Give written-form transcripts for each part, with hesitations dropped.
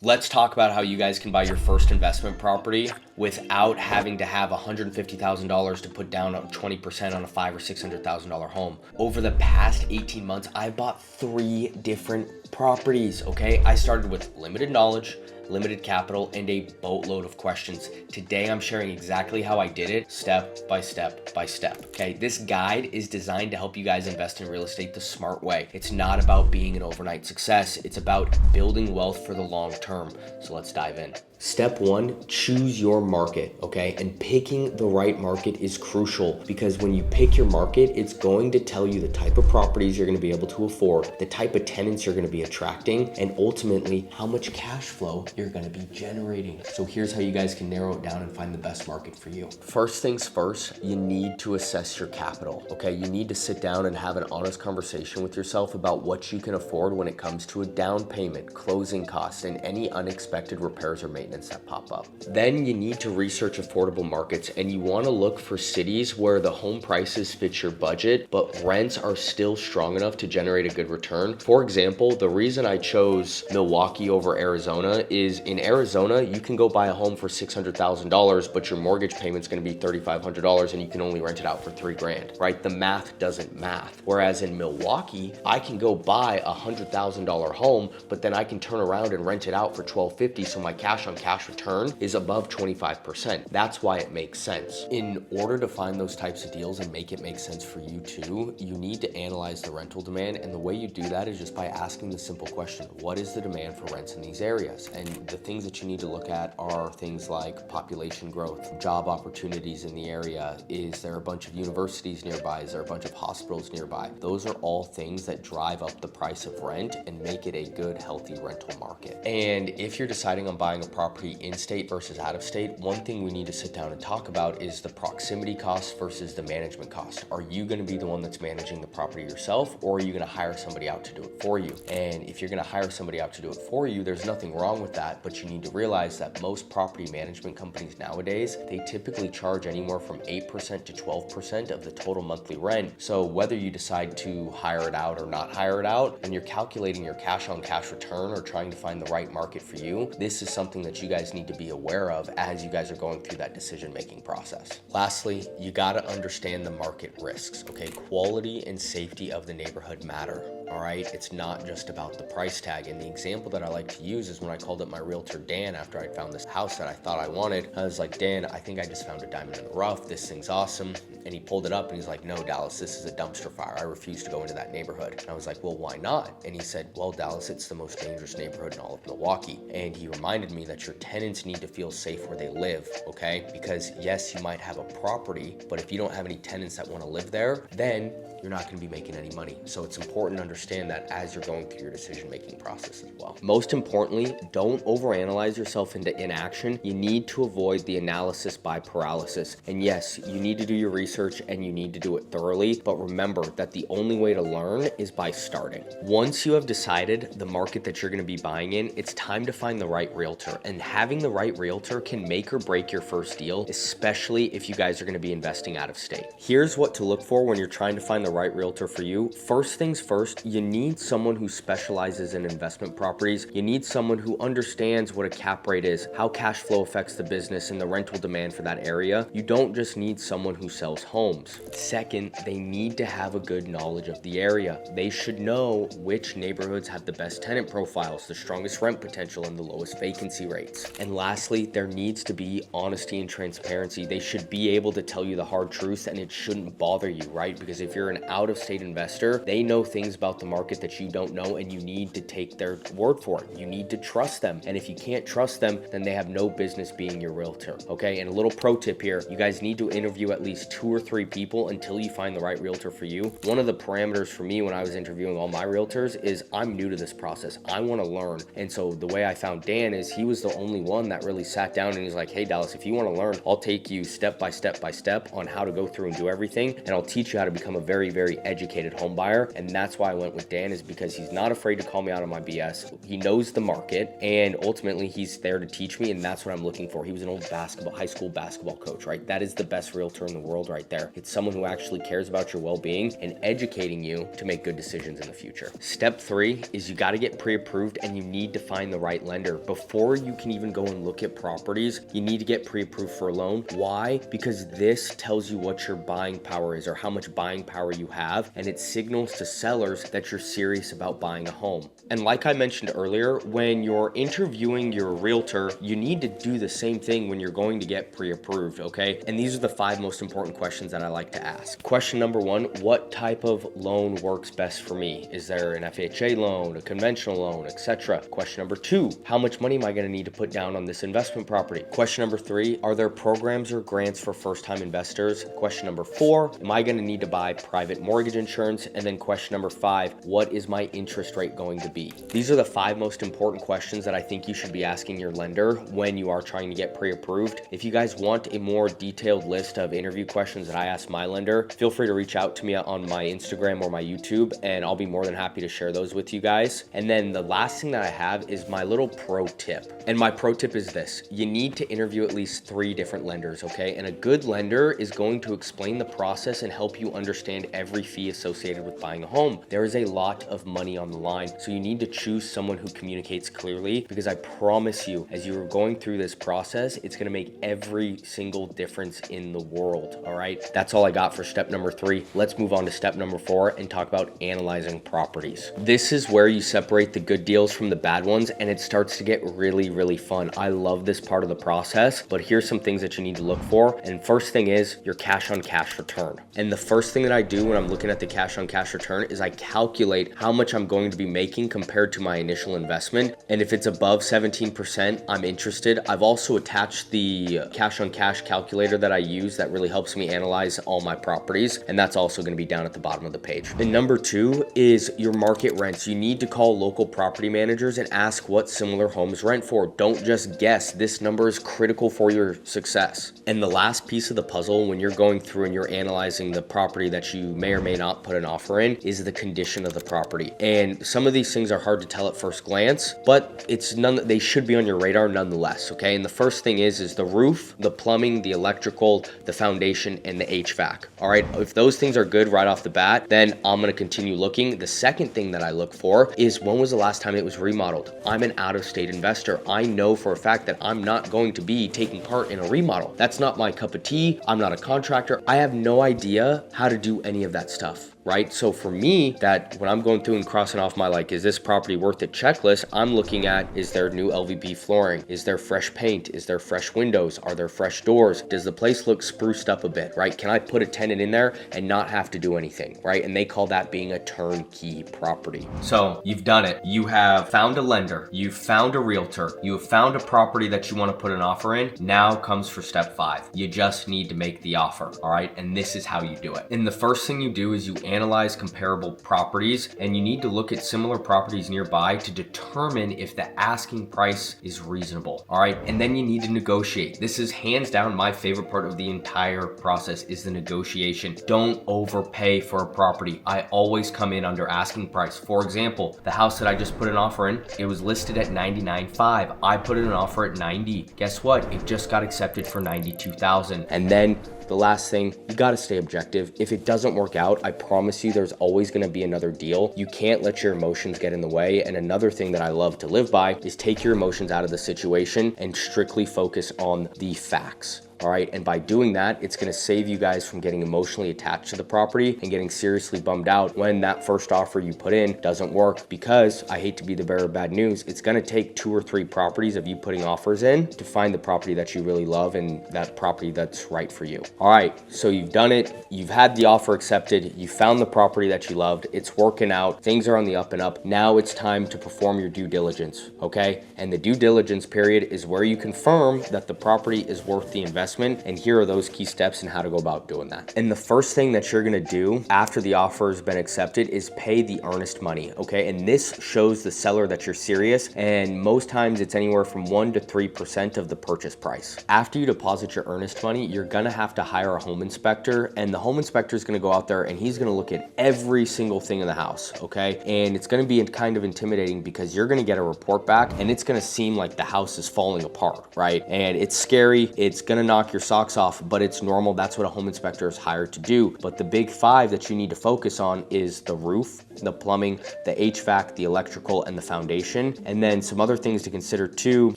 Let's talk about how you guys can buy your first investment property without having to have $150,000 to put down 20% on a $500,000 or $600,000 home. Over the past 18 months, I bought 3 different properties, okay? I started with limited knowledge, limited capital, and a boatload of questions. Today, I'm sharing exactly how I did it, step by step by step, okay? This guide is designed to help you guys invest in real estate the smart way. It's not about being an overnight success. It's about building wealth for the long term. So let's dive in. Step 1, choose your market, okay? And picking the right market is crucial because when you pick your market, it's going to tell you the type of properties you're gonna be able to afford, the type of tenants you're gonna be attracting, and ultimately how much cash flow you're gonna be generating. So here's how you guys can narrow it down and find the best market for you. First things first, you need to assess your capital, okay? You need to sit down and have an honest conversation with yourself about what you can afford when it comes to a down payment, closing costs, and any unexpected repairs or maintenance that pop up. Then you need to research affordable markets, and you want to look for cities where the home prices fit your budget, but rents are still strong enough to generate a good return. For example, the reason I chose Milwaukee over Arizona is in Arizona, you can go buy a home for $600,000, but your mortgage payment's going to be $3,500 and you can only rent it out for $3,000, right? The math doesn't math. Whereas in Milwaukee, I can go buy a $100,000 home, but then I can turn around and rent it out for $1,250, so my cash on cash return is above 25%. That's why it makes sense. In order to find those types of deals and make it make sense for you too, you need to analyze the rental demand. And the way you do that is just by asking the simple question, what is the demand for rents in these areas? And the things that you need to look at are things like population growth, job opportunities in the area. Is there a bunch of universities nearby? Is there a bunch of hospitals nearby? Those are all things that drive up the price of rent and make it a good, healthy rental market. And if you're deciding on buying a property in-state versus out-of-state, one thing we need to sit down and talk about is the proximity cost versus the management cost. Are you going to be the one that's managing the property yourself, or are you going to hire somebody out to do it for you? And if you're going to hire somebody out to do it for you, there's nothing wrong with that, but you need to realize that most property management companies nowadays, they typically charge anywhere from 8% to 12% of the total monthly rent. So whether you decide to hire it out or not hire it out, and you're calculating your cash on cash return or trying to find the right market for you, this is something that you guys need to be aware of as you guys are going through that decision-making process. Lastly, you gotta understand the market risks, okay? Quality and safety of the neighborhood matter. All right, it's not just about the price tag. And the example that I like to use is when I called up my realtor, Dan, after I found this house that I thought I wanted. I was like, Dan, I think I just found a diamond in the rough. This thing's awesome. And he pulled it up and he's like, no, Dallas, this is a dumpster fire. I refuse to go into that neighborhood. And I was like, well, why not? And he said, well, Dallas, it's the most dangerous neighborhood in all of Milwaukee. And he reminded me that your tenants need to feel safe where they live, okay? Because yes, you might have a property, but if you don't have any tenants that want to live there, then you're not going to be making any money. So it's important to understand that as you're going through your decision-making process as well. Most importantly, don't overanalyze yourself into inaction. You need to avoid the analysis by paralysis. And yes, you need to do your research and you need to do it thoroughly, but remember that the only way to learn is by starting. Once you have decided the market that you're going to be buying in, it's time to find the right realtor. And having the right realtor can make or break your first deal, especially if you guys are going to be investing out of state. Here's what to look for when you're trying to find the right realtor for you. First things first, you need someone who specializes in investment properties. You need someone who understands what a cap rate is, how cash flow affects the business and the rental demand for that area. You don't just need someone who sells homes. Second, they need to have a good knowledge of the area. They should know which neighborhoods have the best tenant profiles, the strongest rent potential, and the lowest vacancy rates. And lastly, there needs to be honesty and transparency. They should be able to tell you the hard truth and it shouldn't bother you, right? Because if you're an out-of-state investor, they know things about the market that you don't know and you need to take their word for it. You need to trust them. And if you can't trust them, then they have no business being your realtor, okay? And a little pro tip here, you guys need to interview at least 2 or 3 people until you find the right realtor for you. One of the parameters for me when I was interviewing all my realtors is I'm new to this process. I want to learn. And so the way I found Dan is he was the only one that really sat down and he's like, hey Dallas, if you want to learn, I'll take you step by step by step on how to go through and do everything. And I'll teach you how to become a very very, very educated home buyer. And that's why I went with Dan, is because he's not afraid to call me out on my BS. He knows the market, and ultimately he's there to teach me, and that's what I'm looking for. He was an old high school basketball coach, right? That is the best realtor in the world right there. It's someone who actually cares about your well-being and educating you to make good decisions in the future. Step 3 is you got to get pre-approved, and you need to find the right lender. Before you can even go and look at properties, you need to get pre-approved for a loan. Why? Because this tells you what your buying power is, or how much buying power you have, and it signals to sellers that you're serious about buying a home. And like I mentioned earlier, when you're interviewing your realtor, you need to do the same thing when you're going to get pre-approved, okay? And these are the 5 most important questions that I like to ask. Question number 1, what type of loan works best for me? Is there an FHA loan, a conventional loan, etc.? Question number 2, how much money am I gonna need to put down on this investment property? Question number 3, are there programs or grants for first-time investors? Question number 4, am I gonna need to buy private mortgage insurance? And then question number 5, what is my interest rate going to be? These are the 5 most important questions that I think you should be asking your lender when you are trying to get pre-approved. If you guys want a more detailed list of interview questions that I ask my lender, feel free to reach out to me on my Instagram or my YouTube, and I'll be more than happy to share those with you guys. And then the last thing that I have is my little pro tip. And my pro tip is this: you need to interview at least 3 different lenders, okay? And a good lender is going to explain the process and help you understand every fee associated with buying a home. There is a lot of money on the line, so you need to choose someone who communicates clearly, because I promise you, as you're going through this process, it's gonna make every single difference in the world, all right? That's all I got for step number 3. Let's move on to step number 4 and talk about analyzing properties. This is where you separate the good deals from the bad ones, and it starts to get really, really fun. I love this part of the process, but here's some things that you need to look for. And first thing is your cash on cash return. And the first thing that I do when I'm looking at the cash on cash return is I calculate how much I'm going to be making compared to my initial investment. And if it's above 17%, I'm interested. I've also attached the cash on cash calculator that I use that really helps me analyze all my properties, and that's also going to be down at the bottom of the page. And number 2 is your market rents. You need to call local property managers and ask what similar homes rent for. Don't just guess. This number is critical for your success. And the last piece of the puzzle when you're going through and you're analyzing the property that you may or may not put an offer in is the condition of the property. And some of these things are hard to tell at first glance, but they should be on your radar nonetheless, okay? And the first thing is the roof, the plumbing, the electrical, the foundation, and the HVAC. All right, if those things are good right off the bat, then I'm gonna continue looking. The second thing that I look for is when was the last time it was remodeled? I'm an out-of-state investor. I know for a fact that I'm not going to be taking part in a remodel. That's not my cup of tea. I'm not a contractor. I have no idea how to do any of that stuff, right? So for me, that when I'm going through and crossing off my, like, is this property worth it checklist, I'm looking at, is there new LVP flooring? Is there fresh paint? Is there fresh windows? Are there fresh doors? Does the place look spruced up a bit, right? Can I put a tenant in there and not have to do anything, right? And they call that being a turnkey property. So you've done it. You have found a lender. You've found a realtor. You have found a property that you want to put an offer in. Now comes for step 5. You just need to make the offer, all right? And this is how you do it. And the first thing you do is you analyze comparable properties, and you need to look at similar properties nearby to determine if the asking price is reasonable, all right? And then you need to negotiate. This is hands down my favorite part of the entire process, is the negotiation. Don't overpay for a property. I always come in under asking price. For example, the house that I just put an offer in, it was listed at $99,500. I put in an offer at $90,000. Guess what? It just got accepted for $92,000. And then the last thing, you gotta stay objective. If it doesn't work out, I promise you there's always gonna be another deal. You can't let your emotions get in the way. And another thing that I love to live by is take your emotions out of the situation and strictly focus on the facts. All right, and by doing that, it's gonna save you guys from getting emotionally attached to the property and getting seriously bummed out when that first offer you put in doesn't work, because I hate to be the bearer of bad news, it's gonna take 2 or 3 properties of you putting offers in to find the property that you really love and that property that's right for you. All right, so you've done it, you've had the offer accepted, you found the property that you loved, it's working out, things are on the up and up. Now it's time to perform your due diligence, okay? And the due diligence period is where you confirm that the property is worth the investment investment. And here are those key steps and how to go about doing that. And the first thing that you're gonna do after the offer has been accepted is pay the earnest money, okay? And this shows the seller that you're serious, and most times it's anywhere from 1 to 3% of the purchase price. After you deposit your earnest money, you're gonna have to hire a home inspector, and the home inspector is gonna go out there and he's gonna look at every single thing in the house, okay? And it's gonna be kind of intimidating because you're gonna get a report back and it's gonna seem like the house is falling apart, right? And it's scary, it's gonna knock your socks off, but it's normal. That's what a home inspector is hired to do. But the big 5 that you need to focus on is the roof, the plumbing, the HVAC, the electrical, and the foundation. And then some other things to consider too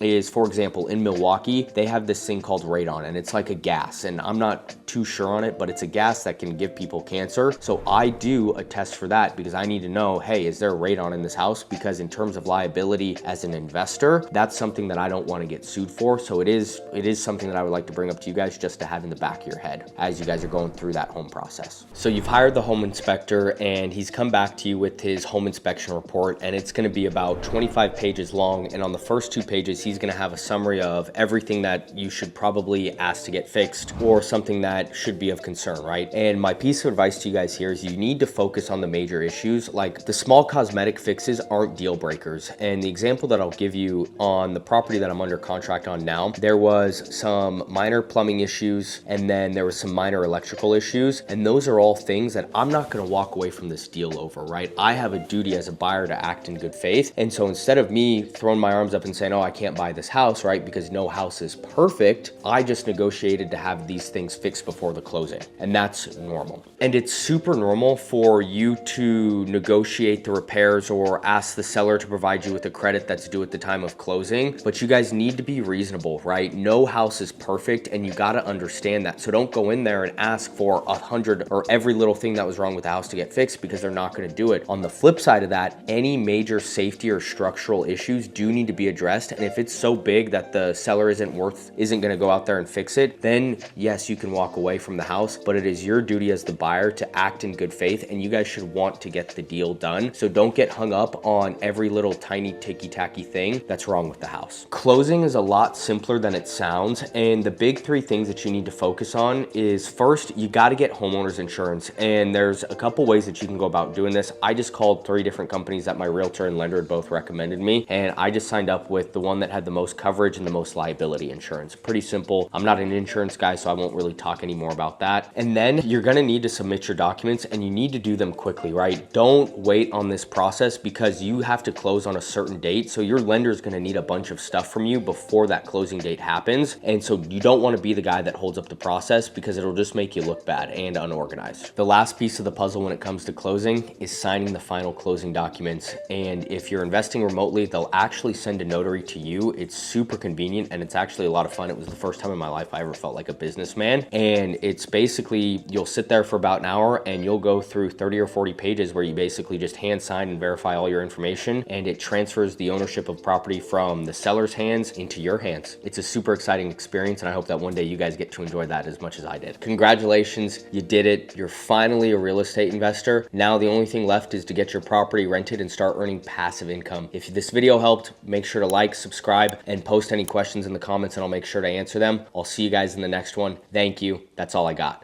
is, for example, in Milwaukee, they have this thing called radon, and it's like a gas, and I'm not too sure on it, but it's a gas that can give people cancer. So I do a test for that because I need to know, hey, is there radon in this house? Because in terms of liability as an investor, that's something that I don't want to get sued for. So it is something that I would like to bring up to you guys just to have in the back of your head as you guys are going through that home process. So you've hired the home inspector and he's come back to you with his home inspection report, and it's going to be about 25 pages long. And on the first 2 pages, he's going to have a summary of everything that you should probably ask to get fixed or something that should be of concern, right? And my piece of advice to you guys here is you need to focus on the major issues. Like, the small cosmetic fixes aren't deal breakers. And the example that I'll give you on the property that I'm under contract on now, there was some minor plumbing issues and then there was some minor electrical issues. And those are all things that I'm not going to walk away from this deal over, right? I have a duty as a buyer to act in good faith. And so instead of me throwing my arms up and saying, oh, I can't buy this house, right? Because no house is perfect, I just negotiated to have these things fixed before the closing. And that's normal. And it's super normal for you to negotiate the repairs or ask the seller to provide you with a credit that's due at the time of closing. But you guys need to be reasonable, right? No house is perfect and you got to understand that. So don't go in there and ask for 100 or every little thing that was wrong with the house to get fixed, because they're not going to do it. On the flip side of that, any major safety or structural issues do need to be addressed. And if it's so big that the seller isn't going to go out there and fix it, then yes, you can walk away from the house, but it is your duty as the buyer to act in good faith, and you guys should want to get the deal done. So don't get hung up on every little tiny ticky-tacky thing that's wrong with the house. Closing is a lot simpler than it sounds, and the big 3 things that you need to focus on is, first, you got to get homeowners insurance, and there's a couple ways that you can go about doing this. I just called 3 different companies that my realtor and lender had both recommended me, and I just signed up with the one that had the most coverage and the most liability insurance. Pretty simple. I'm not an insurance guy, so I won't really talk anymore about that. And then you're gonna need to submit your documents, and you need to do them quickly, right? Don't wait on this process because you have to close on a certain date. So your lender is gonna need a bunch of stuff from you before that closing date happens. And so you don't wanna be the guy that holds up the process because it'll just make you look bad and unorganized. The last piece of the puzzle when it comes to closing is signing the final closing documents. And if you're investing remotely, they'll actually send a notary to you. It's super convenient and it's actually a lot of fun. It was the first time in my life I ever felt like a businessman. And it's basically, you'll sit there for about an hour and you'll go through 30 or 40 pages where you basically just hand sign and verify all your information, and it transfers the ownership of property from the seller's hands into your hands. It's a super exciting experience, and I hope that one day you guys get to enjoy that as much as I did. Congratulations, you did it. You're finally a real estate investor. Now the only thing left is to get your property rented and start earning passive income. If this video helped, make sure to like, subscribe, and post any questions in the comments, and I'll make sure to answer them. I'll see you guys in the next one. Thank you. That's all I got.